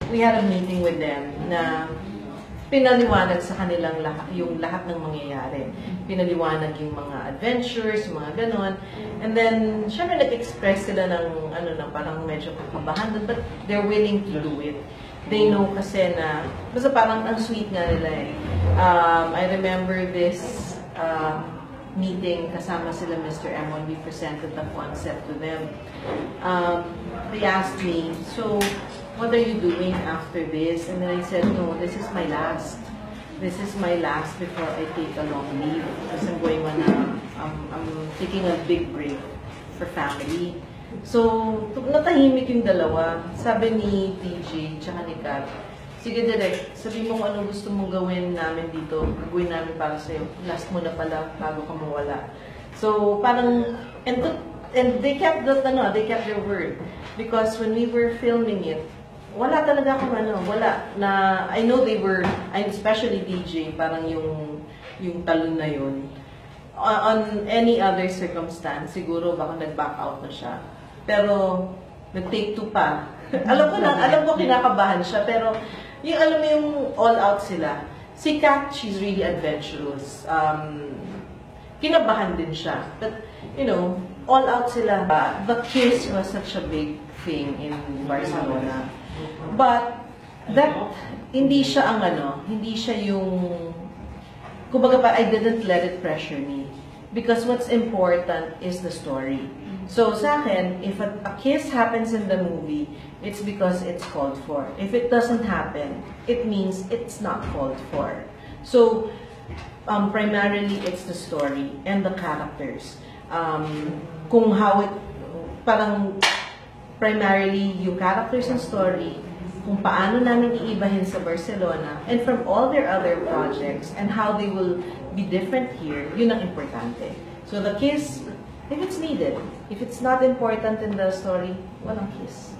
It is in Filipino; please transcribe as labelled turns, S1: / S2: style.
S1: we had a meeting with them na pinaliwanag sa kanilang yung lahat ng mangyayari. Pinaliwanag yung mga adventures, yung mga ganon. And then, syempre nag-express sila ng, parang medyo kakabahan doon, but they're willing to do it. They know kasi na, basta parang ang sweet nga nila eh. I remember this meeting, kasama sila Mr. M when we presented the concept to them. They asked me, so, what are you doing after this? And then I said, no, this is my last. This is my last before I take a long leave. Because I'm going on I'm taking a big break for family. So, natahimik yung dalawa. Sabi ni TJ, tsaka ni Kat, sige direct, sabi mo kung ano gusto mong gawin namin dito. Gawin namin para sa'yo. Last mo na pala, bago ka mawala. So, parang, and they kept they kept their word. Because when we were filming it, wala talaga akong wala na, I know they were, especially DJ, parang yung talon na yun. On any other circumstance, siguro baka nag-back out na siya. Pero, nag-take two pa. alam ko kinakabahan siya, pero, yung all out sila. Si Kat, she's really adventurous. Kinabahan din siya. But, all out sila. The kiss was such a big thing in Barcelona. But, hindi siya hindi siya yung, kumbaga pa, I didn't let it pressure me. Because what's important is the story. So, sa akin, if a kiss happens in the movie, it's because it's called for. If it doesn't happen, it means it's not called for. So, primarily, it's the story and the characters. Kung how it, parang, primarily, yung characters and story, kung paano namin iibahin sa Barcelona, and from all their other projects, and how they will be different here, yun ang importante. So the kiss, if it's needed. If it's not important in the story, walang kiss.